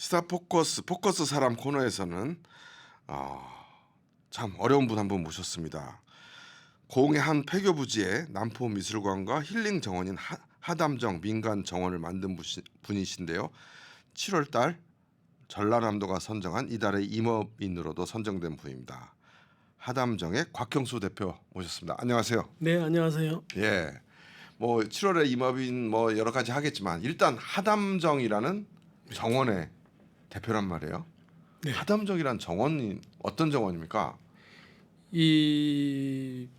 스타 포커스 사람 코너에서는 참 어려운 분 한 분 모셨습니다. 고흥의 한 폐교 부지에 남포 미술관과 힐링 정원인 하담정 민간 정원을 만든 분이신데요. 7월 달 전라남도가 선정한 이달의 임업인으로도 선정된 분입니다. 하담정의 곽형수 대표 모셨습니다. 안녕하세요. 네, 안녕하세요. 예. 뭐 7월에 임업인 뭐 여러 가지 하겠지만 일단 하담정이라는 정원의 대표란 말이에요. 네. 하담정이란 정원이 어떤 정원입니까? 이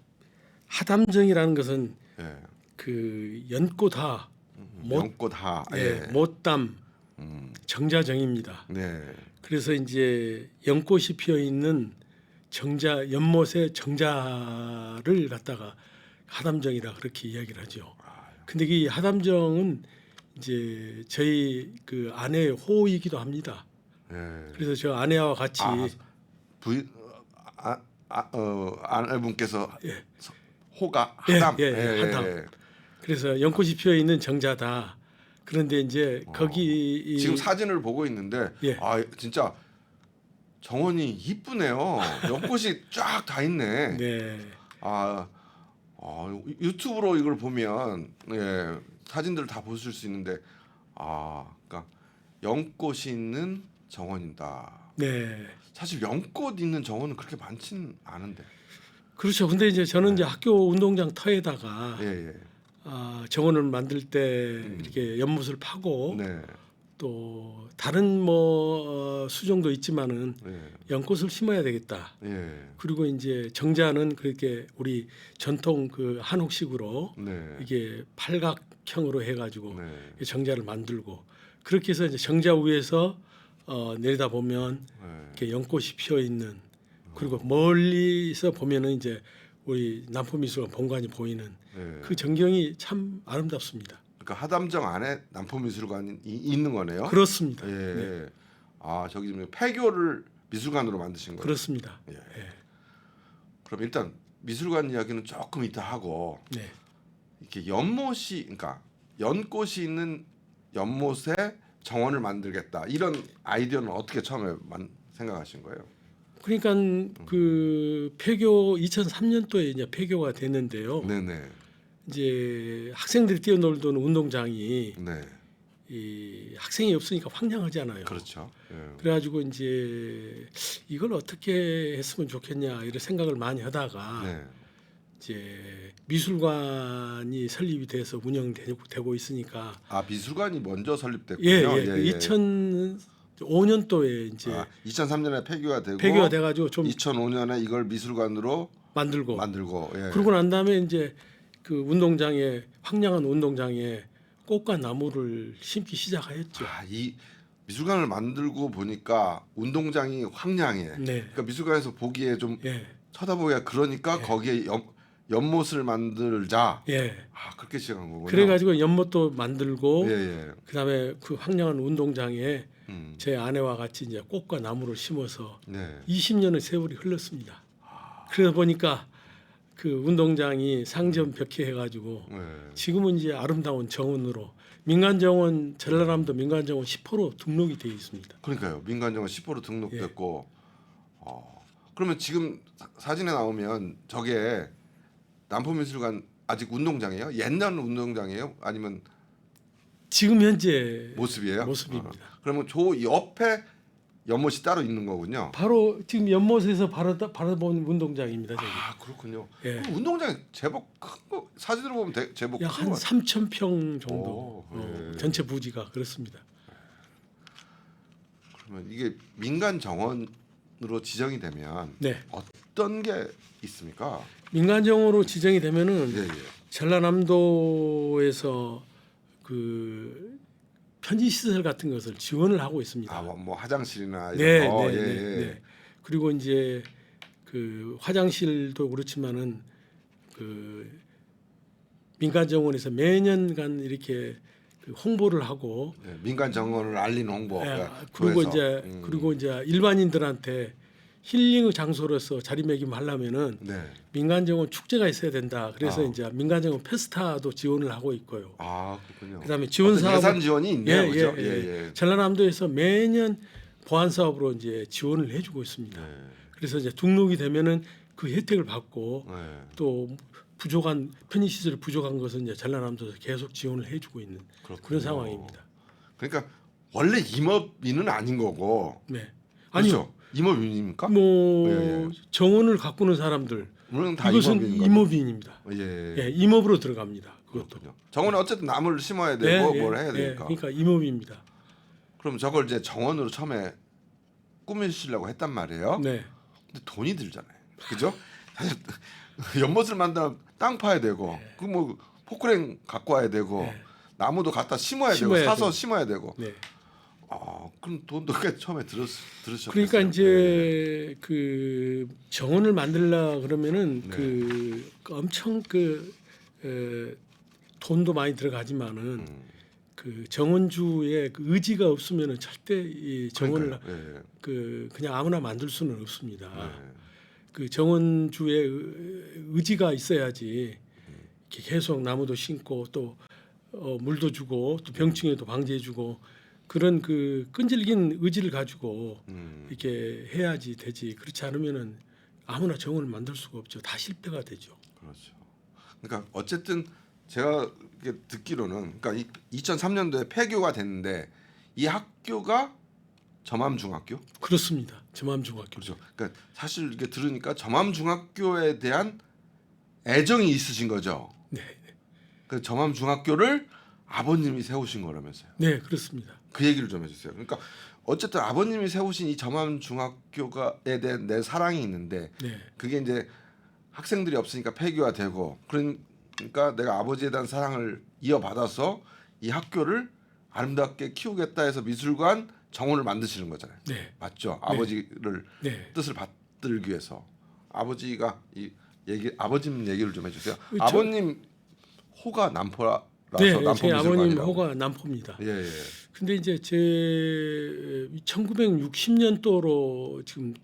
하담정이라는 것은 예. 그 연꽃하, 연꽃하. 예, 예. 못담, 음. 정자정입니다. 네. 그래서 이제 연꽃이 피어 있는 정자 연못의 정자를 갖다가 하담정이라 그렇게 이야기를 하죠. 근데 이 하담정은 이제 저희 그 아내의 호이기도 합니다. 예. 그래서 저 아내와 같이 부인 아내분께서 예. 호가 예, 하담. 예, 하담. 그래서 연꽃이 피어 있는 정자다. 그런데 이제 거기 지금 사진을 보고 있는데 예. 진짜 정원이 이쁘네요. 연꽃이 쫙 다 있네. 네. 유튜브로 이걸 보면 사진들을 다 보실 수 있는데 그러니까 연꽃이 있는 정원이다. 네. 사실 연꽃 있는 정원은 그렇게 많지는 않은데. 그렇죠. 근데 이제 저는 이제 학교 운동장 터에다가 예. 정원을 만들 때 이렇게 연못을 파고 네. 또 다른 수종도 있지만은 예. 연꽃을 심어야 되겠다. 예. 그리고 이제 정자는 그렇게 우리 전통 그 한옥식으로 네. 이게 팔각형으로 해가지고 네. 정자를 만들고 그렇게 해서 이제 정자 위에서 내리다 보면 네. 이렇게 연꽃이 피어 있는 그리고 멀리서 보면은 이제 우리 남포미술관 본관이 보이는 네. 그 전경이 참 아름답습니다. 그러니까 하담정 안에 남포미술관이 있는 거네요. 그렇습니다. 예. 네. 저기 지금 폐교를 미술관으로 만드신 거예요. 그렇습니다. 예. 네. 그럼 일단 미술관 이야기는 조금 이따 하고 네. 이렇게 연못이 그러니까 연꽃이 있는 연못에 정원을 만들겠다 이런 아이디어는 어떻게 처음에 생각하신 거예요? 그러니까 그 폐교 2003년도에 이제 폐교가 됐는데요. 네네. 이제 학생들이 뛰어놀던 운동장이 네. 이 학생이 없으니까 황량하잖아요. 그렇죠. 예. 그래가지고 이제 이걸 어떻게 했으면 좋겠냐 이런 생각을 많이 하다가 네. 이제 미술관이 설립이 돼서 운영되고 있으니까 미술관이 먼저 설립됐군요. 예. 2005년도에 이제 2003년에 폐교가 돼가지고 좀 2005년에 이걸 미술관으로 만들고 예. 그러고 난 다음에 이제 그 운동장에 황량한 운동장에 꽃과 나무를 심기 시작하였죠. 이 미술관을 만들고 보니까 운동장이 황량해. 네. 그러니까 미술관에서 보기에 좀 예. 쳐다보기가 그러니까 거기에 연못을 만들자. 예. 그렇게 시작한 거군요. 그래가지고 연못도 만들고 예. 그다음에 그 황량한 운동장에 음. 제 아내와 같이 이제 꽃과 나무를 심어서 네. 20년의 세월이 흘렀습니다. 그러다 보니까 그 운동장이 상점 벽해해가지고 네. 지금은 이제 아름다운 정원으로 민간정원 전라남도 민간정원 10호로 등록이 되어 있습니다. 그러니까요. 민간정원 10호로 등록됐고 그러면 지금 사진에 나오면 저게 남포미술관 아직 운동장이에요? 옛날 운동장이에요? 아니면 지금 현재 모습이에요? 모습입니다. 그러면 저 옆에 연못이 따로 있는 거군요. 바로 지금 연못에서 바라본 운동장입니다. 저기. 그렇군요. 예. 그럼 운동장이 제법 큰 거 사진으로 보면 제법 약 큰 한 거. 3,000평 정도 예. 전체 부지가 그렇습니다. 그러면 이게 민간 정원으로 지정이 되면 네. 어떤 게 있습니까? 민간정원으로 지정이 되면은 예. 전라남도에서 그 편의 시설 같은 것을 지원을 하고 있습니다. 뭐 화장실이나 이런 네, 거. 네. 그리고 이제 그 화장실도 그렇지만은 그 민간정원에서 매년간 이렇게 그 홍보를 하고 민간 정원을 알리는 홍보. 그리고 그래서. 이제 그리고 이제 일반인들한테 힐링의 장소로서 자리매김하려면은 네. 민간정원 축제가 있어야 된다. 그래서 아. 이제 민간정원 페스타도 지원을 하고 있고요. 아 그렇군요. 그다음에 지원 어떤 사업 예산 지원이 있네요, 그죠? 예. 전라남도에서 매년 보안 사업으로 이제 지원을 해주고 있습니다. 네. 그래서 이제 등록이 되면은 그 혜택을 받고 네. 또 부족한 편의 시설이 부족한 것은 이제 전라남도에서 계속 지원을 해주고 있는 그렇군요. 그런 상황입니다. 그러니까 원래 임업인은 아닌 거고. 네. 아니요. 그렇죠? 임업인입니까? 뭐 예. 정원을 가꾸는 사람들 물론 다 이것은 임업인인가요? 임업인입니다. 예. 예, 임업으로 들어갑니다. 그것도. 그렇군요. 정원은 어쨌든 나무를 심어야 되고 뭘 해야 되니까. 그러니까 임업입니다. 그럼 저걸 이제 정원으로 처음에 꾸미시려고 했단 말이에요. 네. 근데 돈이 들잖아요. 그죠? 사실 연못을 만들면 땅 파야 되고 그 뭐 포크레인 갖고 와야 되고 네. 나무도 갖다 심어야 되고 심어야 사서 되고. 심어야 되고. 네. 아, 그럼 돈도 꽤 처음에 들으셨겠어요. 그러니까 이제 그 정원을 만들려 그러면은 네. 그 엄청 돈도 많이 들어가지만은 그 정원주의 그 의지가 없으면은 절대 이 정원을 그러니까요. 그냥 아무나 만들 수는 없습니다. 예. 그 정원주의 의지가 있어야지 이렇게 계속 나무도 심고 또 물도 주고 또 병충해도 방지해주고 그런 그 끈질긴 의지를 가지고 이렇게 해야지 되지. 그렇지 않으면은 아무나 정원을 만들 수가 없죠. 다 실패가 되죠. 그렇죠. 그러니까 어쨌든 제가 이렇게 듣기로는 그러니까 2003년도에 폐교가 됐는데 이 학교가 점암중학교? 그렇습니다. 점암중학교. 그렇죠. 그러니까 사실 이렇게 들으니까 점암중학교에 대한 애정이 있으신 거죠. 네, 그 점암중학교를 아버님이 세우신 거라면서요. 네 그렇습니다. 그 얘기를 좀 해주세요. 그러니까 어쨌든 아버님이 세우신 이 점암중학교에 대한 내 사랑이 있는데 네, 그게 이제 학생들이 없으니까 폐교가 되고 그러니까 내가 아버지에 대한 사랑을 이어받아서 이 학교를 아름답게 키우겠다 해서 미술관 정원을 만드시는 거잖아요. 네, 맞죠? 아버지를 네. 뜻을 받들기 위해서 아버지가 이 얘기 아버님 얘기를 좀 해주세요. 그렇죠. 아버님 호가 남포라서 네, 남포 제 아버님 미술관이라고. 호가 남포입니다. 예, 예. 근데 이제 제 1960년도로 지금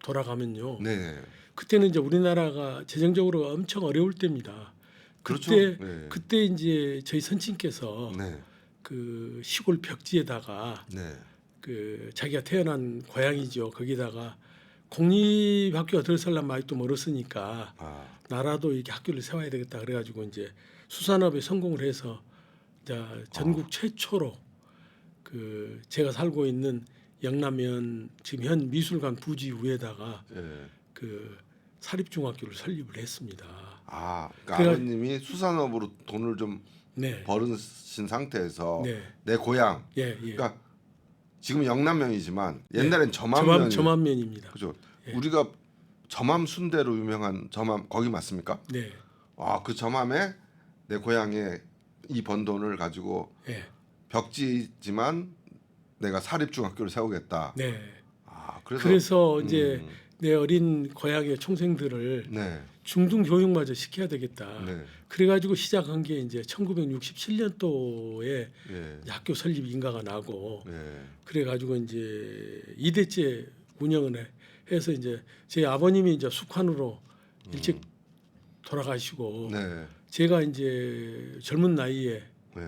돌아가면요. 네. 그때는 이제 우리나라가 재정적으로 엄청 어려울 때입니다. 그렇죠. 그때 네. 그때 이제 저희 선친께서 네. 그 시골 벽지에다가 네. 그 자기가 태어난 고향이죠. 거기다가 공립학교가 들어설려면 아직도 멀었으니까 아, 나라도 이렇게 학교를 세워야 되겠다 그래가지고 이제 수산업에 성공을 해서 이제 전국 최초로 그 제가 살고 있는 영남면 지금 현 미술관 부지 위에다가 예. 그 사립중학교를 설립을 했습니다. 아, 그러니까 그래가- 아버님이 수산업으로 돈을 좀 네, 벌으신 상태에서 네, 내 고향, 예, 예. 그러니까 지금 영남면이지만 네. 옛날엔 점암면, 점암면입니다. 그죠? 예. 우리가 점암 순대로 유명한 점암 거기 맞습니까? 네, 아, 그 점암에 내 고향에 이 번 돈을 가지고 예, 벽지지만 내가 사립중학교를 세우겠다. 네. 아, 그래서 그래서 이제 내 어린 고향의 총생들을 네, 중등 교육마저 시켜야 되겠다. 네, 그래가지고 시작한 게 이제 1967년도에 예, 학교 설립 인가가 나고 네, 그래가지고 이제 2대째 운영을 해서 이제 제 아버님이 이제 숙환으로 일찍 돌아가시고 네, 제가 이제 젊은 나이에 네.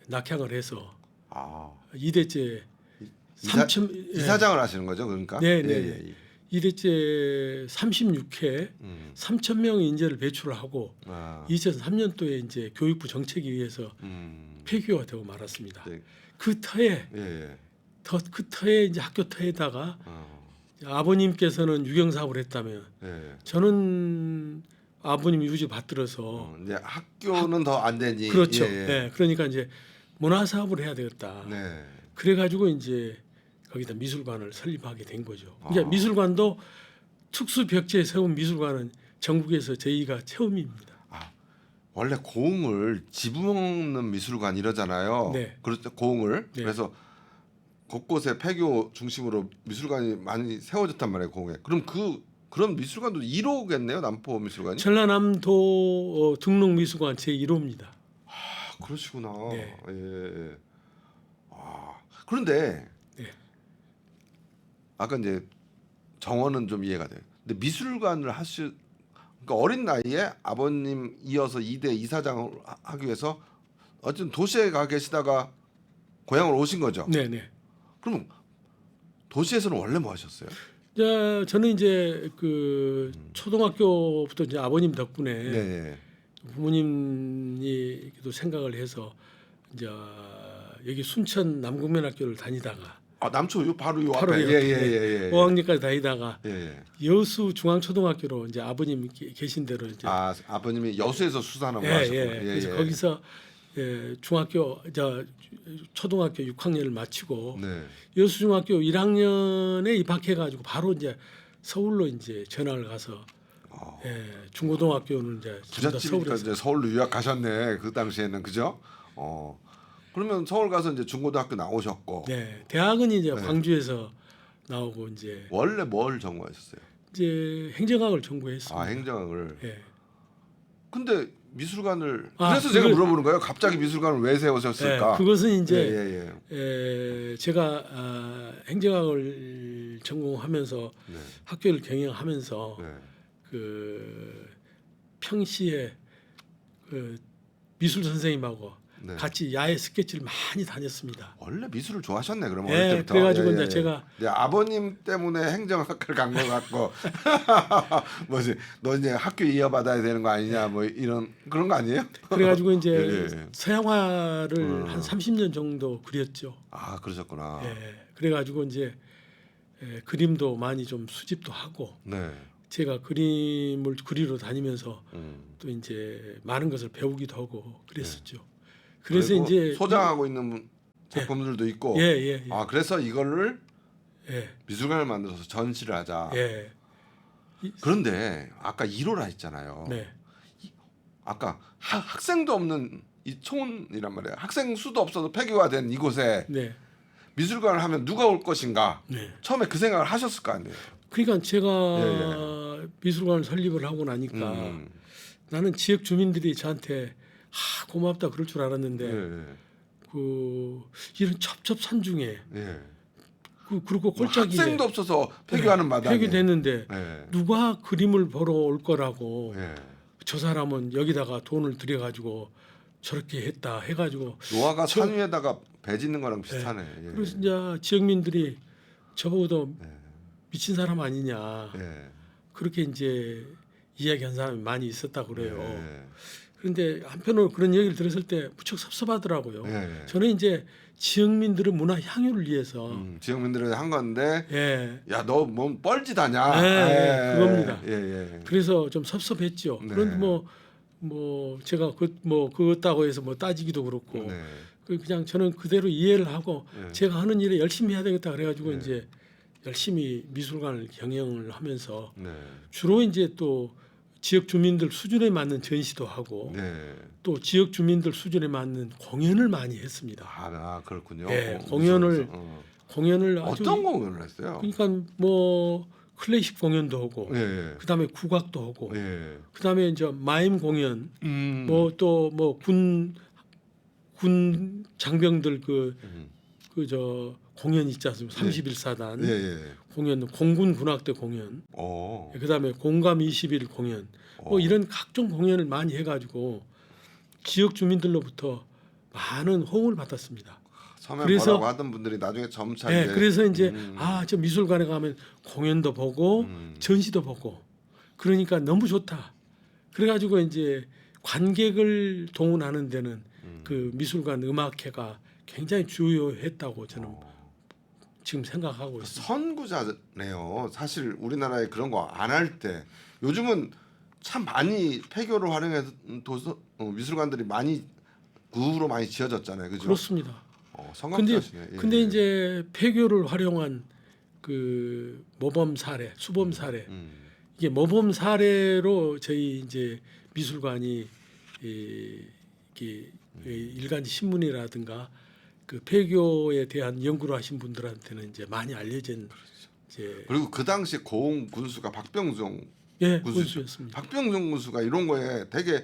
낙향을 해서 아, 2대째 이사, 3천 이사장을 하시는 거죠, 그러니까? 네, 예, 네. 예, 예. 2대째 36회 3천 명의 인재를 배출을 하고 아, 2003년도에 이제 교육부 정책에 의해서 폐교가 되고 말았습니다. 네. 그 터에 예, 예. 그 터에 이제 학교 터에다가 어, 아버님께서는 유경 사업을 했다면 예. 저는 아버님 유지 받들어서 이제 학교는 더 안 되니. 그렇죠. 예, 예. 네, 그러니까 이제 문화 사업을 해야 되겠다. 네. 그래가지고 이제 거기다 미술관을 설립하게 된 거죠. 아. 이제 미술관도 특수 벽지에 세운 미술관은 전국에서 저희가 처음입니다. 아, 원래 고흥을 집어먹는 미술관 이러잖아요. 네. 그렇죠. 고흥을. 네. 그래서 곳곳에 폐교 중심으로 미술관이 많이 세워졌단 말이에요. 고흥에. 그럼 그런 미술관도 1호겠네요. 남포 미술관이. 전라남도 등록 미술관 제 1호입니다. 아, 그러시구나. 네. 예. 아, 그런데 네. 아까 이제 정원은 좀 이해가 돼요. 근데 미술관을 그러니까 어린 나이에 아버님 이어서 2대 이사장을 하기 위해서 어쨌든 도시에 가 계시다가 고향으로 오신 거죠. 네네. 그럼 도시에서는 원래 뭐 하셨어요? 저는 이제 그 초등학교부터 이제 아버님 덕분에 네. 부모님이 또 생각을 해서 이제 여기 순천 남국면학교를 다니다가 아 남초 바로 요 바로 앞에. 옆에 예예예. 5학년까지 다니다가 예. 여수 중앙초등학교로 이제 아버님 계신 대로 이제 아버님이 여수에서 수산업을 예, 하셨구나. 예. 그래서 거기서 중학교 초등학교 6학년을 마치고 네. 여수중학교 1학년에 입학해가지고 바로 이제 서울로 이제 전학을 가서 중고등학교는 이제 전부 다 부잣집이니까 서울에서 이제 서울로 유학 가셨네. 그 당시에는 그죠? 그러면 서울 가서 이제 중고등학교 나오셨고 네 대학은 이제 광주에서 나오고 이제 원래 뭘 전공하셨어요? 이제 행정학을 전공했습니다. 아 행정학을. 예. 근데 미술관을 아, 그래서 제가 물어보는 거예요. 갑자기 미술관을 왜 세우셨을까? 그것은 이제 예. 제가 행정학을 전공하면서 네. 학교를 경영하면서 네. 그 평시에 그 미술 선생님하고 네. 같이 야외 스케치를 많이 다녔습니다. 원래 미술을 좋아하셨네. 그러면 예, 어릴 때부터. 그래가지고 이제 제가 네, 아버님 때문에 행정학과를 간 것 같고 뭐지? 너 이제 학교 이어받아야 되는 거 아니냐? 뭐 이런 그런 거 아니에요? 그래가지고 이제 예. 서양화를 한 30년 정도 그렸죠. 아 그러셨구나. 예, 그래가지고 이제 그림도 많이 좀 수집도 하고 네. 제가 그림을 그리러 다니면서 음. 또 이제 많은 것을 배우기도 하고 그랬었죠. 그래서 그리고 이제 소장하고 있는 작품들도 있고. 예. 아 그래서 이거를 예. 미술관을 만들어서 전시를 하자. 예. 그런데 아까 1호라 했잖아요. 네. 아까 학생도 없는 이 촌이란 말이에요. 학생 수도 없어서 폐교가 된 이곳에 네. 미술관을 하면 누가 올 것인가. 네. 처음에 그 생각을 하셨을 거 아니에요. 그러니까 제가 미술관을 설립을 하고 나니까 나는 지역 주민들이 저한테 고맙다 그럴 줄 알았는데 그 이런 첩첩산중에 그리고 골짜기에 학생도 없어서 폐교하는 마당에 폐교됐는데 예. 누가 그림을 보러 올 거라고 예. 저 사람은 여기다가 돈을 들여가지고 저렇게 했다 해가지고 노아가 산 위에다가 배 짓는 거랑 비슷하네. 예. 그래서 이제 지역민들이 저보고도 미친 사람 아니냐 예. 그렇게 이제 이야기한 사람이 많이 있었다고 그래요. 예. 그런데 한편으로 그런 얘기를 들었을 때 무척 섭섭하더라고요. 예. 저는 이제 지역민들의 문화 향유를 위해서 지역민들이 한 건데 예. 야 너 뭔 뻘짓하냐. 그겁니다. 예. 그래서 좀 섭섭했죠. 네. 그런데 뭐 제가 그것다고 해서 뭐 따지기도 그렇고 네. 그냥 저는 그대로 이해를 하고 네. 제가 하는 일에 열심히 해야 되겠다 그래가지고 네. 이제 열심히 미술관을 경영을 하면서 네. 주로 이제 또 지역 주민들 수준에 맞는 전시도 하고 네. 또 지역 주민들 수준에 맞는 공연을 많이 했습니다. 아 그렇군요. 네, 공연을 아주 어떤 공연을 했어요? 그러니까 뭐 클래식 공연도 하고 예. 그다음에 국악도 하고 예. 그다음에 이제 마임 공연 뭐 또 뭐 군 장병들 저 공연 있지 않습니까? 31사단 예. 공연, 공군 군악대 공연, 그다음에 공감 20일 공연, 뭐 이런 각종 공연을 많이 해가지고 지역 주민들로부터 많은 호응을 받았습니다. 처음에 뭐라고 하던 분들이 나중에 점차 네, 그래서 이제 저 미술관에 가면 공연도 보고 전시도 보고 그러니까 너무 좋다. 그래가지고 이제 관객을 동원하는 데는 그 미술관 음악회가 굉장히 주요했다고 저는 지금 생각하고 있습니다. 선구자네요. 사실 우리나라에 그런 거 안 할 때 요즘은 참 많이 폐교를 활용해서 미술관들이 많이 구로 많이 지어졌잖아요. 그죠? 그렇습니다. 성악자시네. 근데 이제 폐교를 활용한 그 모범 사례, 수범 사례 이게 모범 사례로 저희 이제 미술관이 일간 신문이라든가 그 폐교에 대한 연구를 하신 분들한테는 이제 많이 알려진 이제 그리고 그 당시 고흥 군수가 박병종 군수였습니다. 박병종 군수가 이런 거에 되게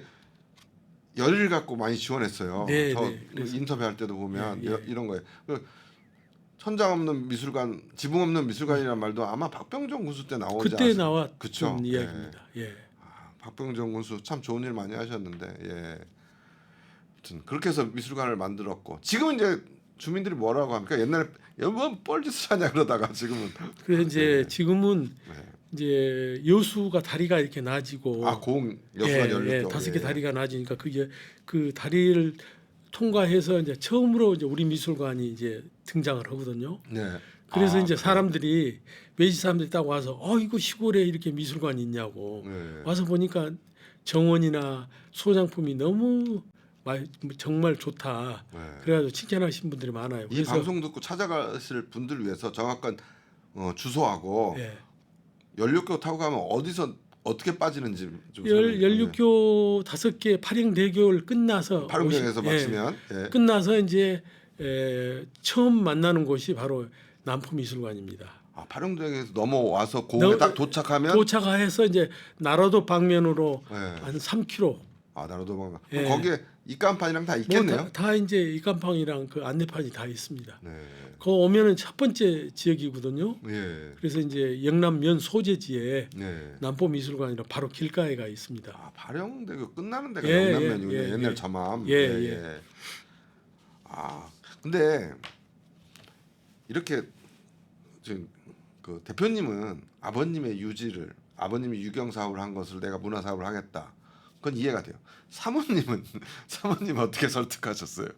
열의를 갖고 많이 지원했어요. 네, 저 네, 그래서. 인터뷰할 때도 보면 이런 거에 천장 없는 미술관, 지붕 없는 미술관이라는 말도 아마 박병정 군수 때 나오지 그때 않았... 나왔던 그쵸? 이야기입니다. 예. 박병정 군수 참 좋은 일 많이 하셨는데, 예. 아무튼 그렇게 해서 미술관을 만들었고, 지금은 이제 주민들이 뭐라고 합니까? 옛날에 뭐 뻘짓을 하냐 그러다가 지금은 그래서 이제 네. 지금은 네. 이제 여수가 다리가 이렇게 나지고 고흥 여수가 열렸죠. 5개 다리가 나지니까 그게 그 다리를 통과해서 이제 처음으로 이제 우리 미술관이 이제 등장을 하거든요. 네. 그래서 이제 그래요? 사람들이 외지 사람들이 딱 와서 이거 시골에 이렇게 미술관이 있냐고 네. 와서 보니까 정원이나 소장품이 너무 정말 좋다. 네. 그래가지고 칭찬하신 분들이 많아요. 이 그래서 방송 듣고 찾아가실 분들 위해서 정확한 주소하고 예. 연료교 타고 가면 어디서 어떻게 빠지는지 좀 연륙교 5개 파령대교를 끝나서 팔릉에서 마치면 예. 끝나서 이제 처음 만나는 곳이 바로 남포미술관입니다. 팔릉에서 넘어와서 고흥에 딱 도착하면 도착해서 이제 나로도 방면으로 예. 한 3km. 나로도 방면. 예. 거기에 입간판이랑 다 있겠네요. 다 이제 입간판이랑 그 안내판이 다 있습니다. 네. 거 오면은 첫 번째 지역이거든요. 예. 그래서 이제 영남면 소재지에 네. 남포미술관이라 바로 길가에가 있습니다. 팔영대교 끝나는 데가 예, 영남면이군요. 예, 옛날 예. 저맘. 예. 근데 이렇게 지금 그 대표님은 아버님의 유지를 아버님이 유경 사업을 한 것을 내가 문화 사업을 하겠다. 그건 이해가 돼요. 사모님은 어떻게 설득하셨어요?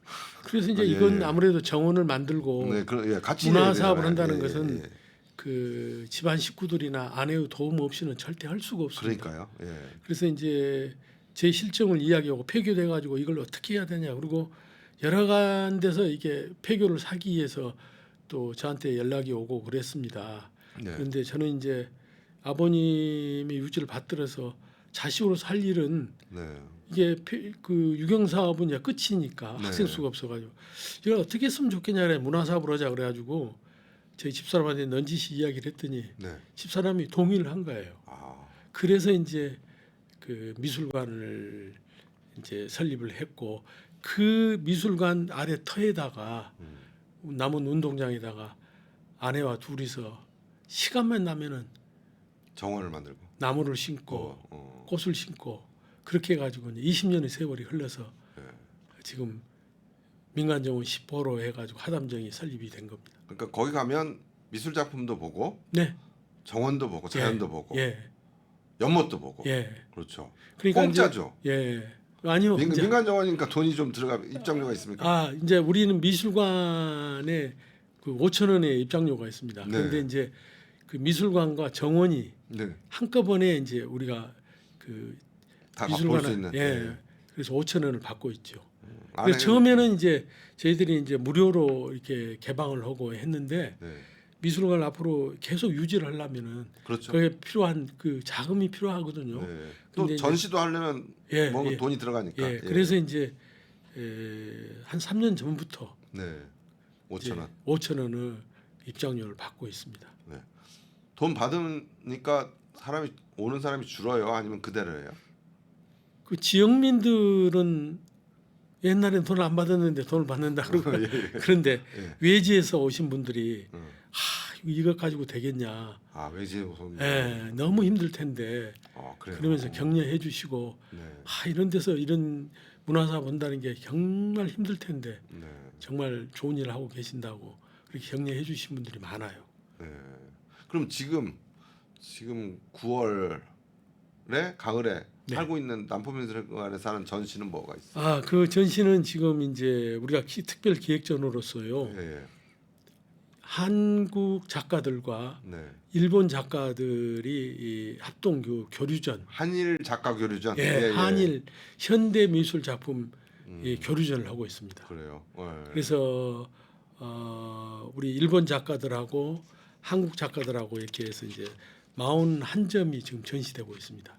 그래서 이제 예, 이건 예. 아무래도 정원을 만들고 네, 같이 문화 해야 사업을 되잖아요. 한다는 예, 것은 예. 그 집안 식구들이나 아내의 도움 없이는 절대 할 수가 없습니다. 그러니까요. 예. 그래서 이제 제 실정을 이야기하고 폐교돼 가지고 이걸 어떻게 해야 되냐. 그리고 여러 간데서 이게 폐교를 사기 위해서 또 저한테 연락이 오고 그랬습니다. 네. 그런데 저는 이제 아버님의 유지를 받들어서 자식으로서 할 일은 네. 이게 그 유경 사업은 이제 끝이니까 네. 학생 수가 없어가지고 이걸 어떻게 했으면 좋겠냐. 문화 사업을 하자 그래가지고 저희 집사람한테 넌지시 이야기를 했더니 네. 집사람이 동의를 한 거예요. 그래서 이제 그 미술관을 이제 설립을 했고 그 미술관 아래 터에다가 남은 운동장에다가 아내와 둘이서 시간만 나면은 정원을 만들고 나무를 심고 꽃을 심고 그렇게 해가지고 이제 20년의 세월이 흘러서 지금 민간정원 10호로 해가지고 하담정이 설립이 된 겁니다. 그러니까 거기 가면 미술 작품도 보고 네. 정원도 보고 자연도 보고 예. 연못도 보고 예. 그렇죠. 그러니까 공짜죠. 이제, 예. 아니요. 이제, 민간 정원이니까 돈이 좀 들어가 입장료가 있습니까? 이제 우리는 미술관에 그 5천 원의 입장료가 있습니다. 네. 그런데 이제 그 미술관과 정원이 네. 한꺼번에 이제 우리가 그 다 맛볼 수 있는. 예. 그래서 5천 원을 받고 있죠. 안에- 그래서 처음에는 이제 저희들이 이제 무료로 이렇게 개방을 하고 했는데 네. 미술관을 앞으로 계속 유지를 하려면은 그렇죠. 그게 필요한 그 자금이 필요하거든요. 네. 또 근데 이제- 전시도 하려면 예, 뭐 예. 돈이 들어가니까. 예. 그래서 이제 한 3년 전부터 네. 5천 원. 5천 원을 입장료를 받고 있습니다. 돈 받으니까 오는 사람이 줄어요, 아니면 그대로예요? 그 지역민들은 옛날엔 돈을 안 받았는데 돈을 받는다 그러고 그런데 예. 외지에서 오신 분들이 음. 이거 가지고 되겠냐. 외지에 오선. 너무 힘들 텐데 그래요. 그러면서 격려해 주시고 네. 이런 데서 이런 문화사업 한다는 게 정말 힘들 텐데 네. 정말 좋은 일을 하고 계신다고 그렇게 격려해 주신 분들이 많아요. 네. 그럼 지금 9월에 가을에 네. 살고 있는 남포미술관에서 하는 전시는 뭐가 있어요? 그 전시는 지금 이제 우리가 특별 기획전으로서요. 예. 한국 작가들과 네. 일본 작가들이 이 합동 교류전, 한일 작가 교류전. 한일 현대 미술 작품 교류전을 하고 있습니다. 그래요. 그래서 우리 일본 작가들하고 한국 작가들하고 이렇게 해서 이제 41점이 지금 전시되고 있습니다.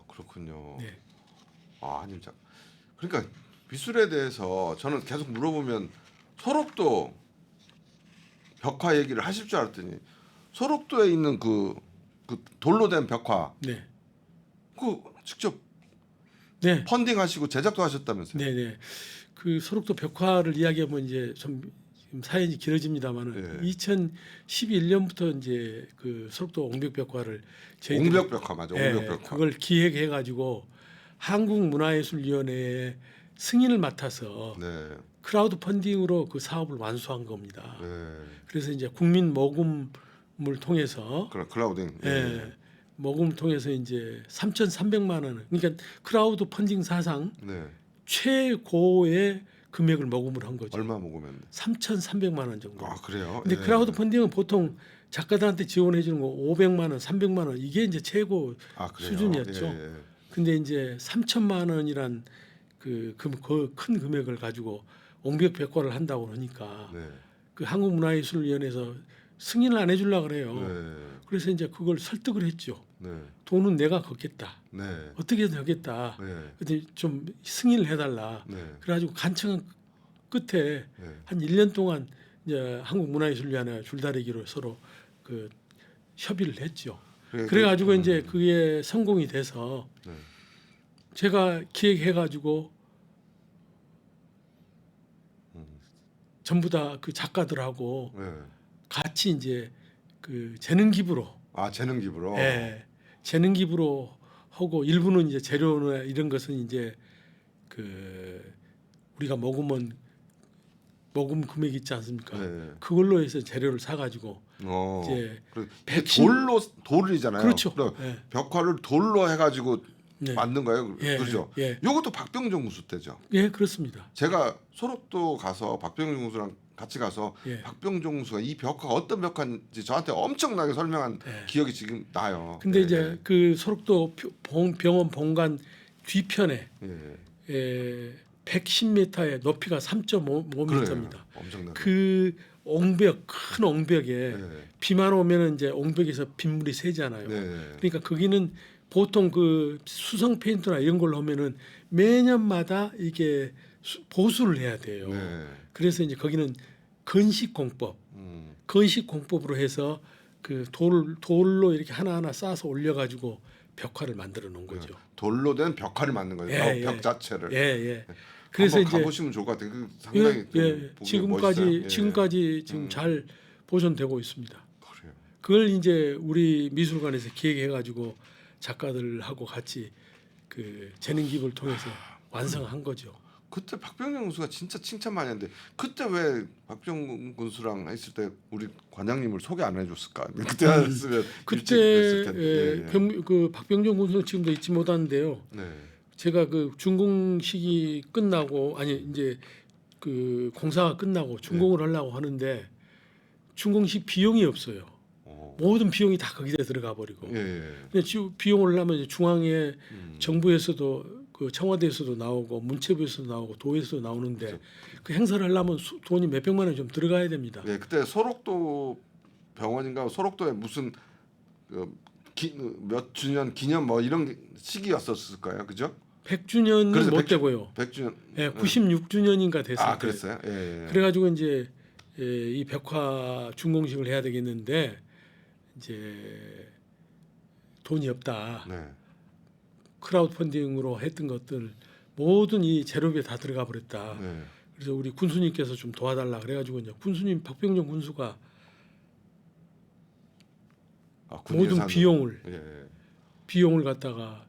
그렇군요. 네. 한일 작. 그러니까 미술에 대해서 저는 계속 물어보면 소록도 벽화 얘기를 하실 줄 알았더니 소록도에 있는 그 돌로 된 벽화 네. 그 직접 네. 펀딩하시고 제작도 하셨다면서요? 네. 그 소록도 벽화를 이야기하면 이제 좀 사연이 길어집니다만은 예. 2011년부터 이제 그 소록도 옹벽벽화를 저희들이 옹벽벽화 맞아. 예, 옹벽벽화. 그걸 기획해 가지고 한국문화예술위원회에 승인을 맡아서 네. 크라우드 펀딩으로 그 사업을 완수한 겁니다. 네. 그래서 이제 국민 모금을 통해서 그런 클라우딩. 예, 모금을 통해서 이제 3,300만 원. 그러니까 크라우드 펀딩 사상 네. 최고의 금액을 모금을 한 거죠. 얼마 먹으면? 3,300만 원 정도. 아 그래요? 근데 크라우드 펀딩은 보통 작가들한테 지원해 주는 거 500만 원, 300만 원 이게 이제 최고 아, 그래요? 수준이었죠. 예, 예. 근데 이제 3천만 원이란 그 큰 금액을 가지고 옹벽백화를 한다고 그러니까 네. 그 한국문화예술위원회에서 승인을 안 해주려고 그래요. 네. 그래서 이제 그걸 설득을 했죠. 네. 돈은 내가 걷겠다. 네. 어떻게든 하겠다. 네. 근데 좀 승인을 해달라. 네. 그래가지고 간청한 끝에 네. 한 1년 동안 이제 한국문화예술위원회 줄다리기로 서로 그 협의를 했죠. 그래가지고 이제 그게 성공이 돼서 네. 제가 기획해가지고 전부 다 그 작가들하고 네. 같이 이제 그 재능 기부로, 아 재능 기부로. 예, 재능 기부로 하고 일부는 이제 재료나 이런 것은 이제 그 우리가 모금 금액 있지 않습니까? 네. 그걸로 해서 재료를 사가지고 이제 그래, 백신- 돌이잖아요. 그렇죠. 그럼 예. 벽화를 돌로 해가지고 네. 만든 거예요. 예, 그렇죠. 예, 요것도 박병정 군수 때죠. 예, 그렇습니다. 제가 소록도 가서 박병정 군수랑 같이 가서 예. 박병정 군수가 이 벽화가 어떤 벽화인지 저한테 엄청나게 설명한 예. 기억이 지금 나요. 근데 예, 이제 그 소록도 병원 본관 뒤편에 예. 110m의 높이가 3.5m입니다. 그래요. 엄청나게. 그 옹벽 큰 옹벽에 네. 비만 오면은 이제 옹벽에서 빗물이 새잖아요. 네. 그러니까 거기는 보통 그 수성 페인트나 이런 걸로 하면은 매년마다 이게 보수를 해야 돼요. 네. 그래서 이제 거기는 건식 공법으로 해서 그 돌로 이렇게 하나하나 쌓아서 올려가지고 벽화를 만들어 놓은 거죠. 돌로 된 벽화를 만든 거예요. 예, 벽 예. 자체를. 예, 예. 그래서 한번 이제 가보시면 좋을 것 같아요. 그 상당히 좀 보기 멋있어요. 예. 지금까지 지금 잘 보존되고 있습니다. 그래요. 그걸 이제 우리 미술관에서 기획해가지고 작가들하고 같이 그 재능 기부를 통해서 완성한 거죠. 그때 박병정 군수가 진짜 칭찬 많이 했는데 그때 왜 박병정 군수랑 했을 때 우리 관장님을 소개 안 해줬을까? 그때 했으면 일찍 했을 텐데. 예, 예. 그 박병정 군수는 지금도 잊지 못하는데요. 네. 제가 그 준공식이 끝나고 아니 이제 그 공사가 끝나고 준공을 하려고 하는데 준공식 비용이 없어요. 모든 비용이 다 거기다 들어가 버리고. 예, 예. 근데 비용을 하면 이제 중앙에 정부에서도 그 청와대에서도 나오고 문체부에서도 나오고 도에서도 나오는데 그렇죠. 그 행사를 하려면 돈이 몇백만 원 좀 들어가야 됩니다. 예, 그때 소록도 병원인가 소록도에 무슨 몇 주년 기념 뭐 이런 시기였었을까요, 그죠? 100주년은 그래서 못 되고요. 100주년. 예, 96주년인가 됐을 아, 때. 그랬어요? 예. 예. 그래가지고 이제 이 벽화 준공식을 해야 되겠는데 이제 돈이 없다. 네. 크라우드 펀딩으로 했던 것들 모든 이 재료비에 다 들어가 버렸다. 네. 그래서 우리 군수님께서 좀 도와달라 그래가지고 이제 군수님 박병정 군수가 모든 비용을 예. 비용을 갖다가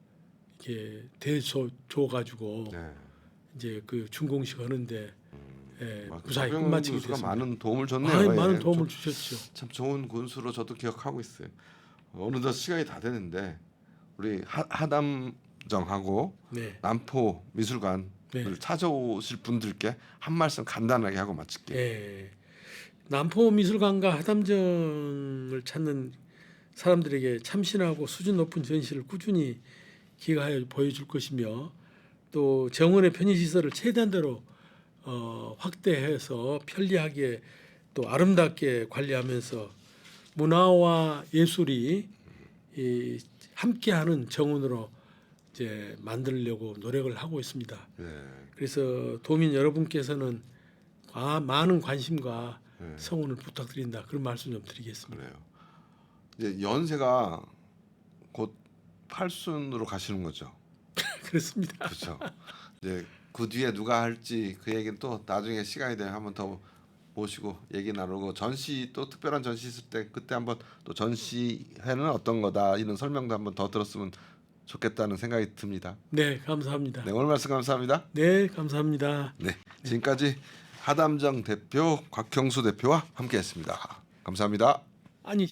이렇게 대줘가지고 네. 이제 그 준공식 하는데 무사히 박병정 끝마치게 군수가 됐습니다. 많은 도움을 줬네요. 많은 예. 도움을 주셨죠. 참 좋은 군수로 저도 기억하고 있어요. 어느덧 시간이 다 되는데 우리 하담정하고 네. 남포 미술관을 네. 찾아오실 분들께 한 말씀 간단하게 하고 마칠게요. 예. 남포 미술관과 하담정을 찾는 사람들에게 참신하고 수준 높은 전시를 꾸준히 기획하여 보여줄 것이며 또 정원의 편의 시설을 최대한대로 확대해서 편리하게 또 아름답게 관리하면서 문화와 예술이 함께하는 정원으로 이제 만들려고 노력을 하고 있습니다. 네. 그래서 도민 여러분께서는 많은 관심과 네. 성원을 부탁드린다. 그런 말씀 좀 드리겠습니다. 그래요. 이제 연세가 곧 8순으로 가시는 거죠. 그렇습니다. 그렇죠. 이제 그 뒤에 누가 할지 그 얘기는 또 나중에 시간이 되면 한번 더 모시고 얘기 나누고 전시 또 특별한 전시 있을 때 그때 한번 또 전시회는 어떤 거다 이런 설명도 한번 더 들었으면 좋겠다는 생각이 듭니다. 네, 감사합니다. 네, 오늘 말씀 감사합니다. 네, 감사합니다. 네, 지금까지 하담정 대표 곽형수 대표와 함께했습니다. 감사합니다. 아니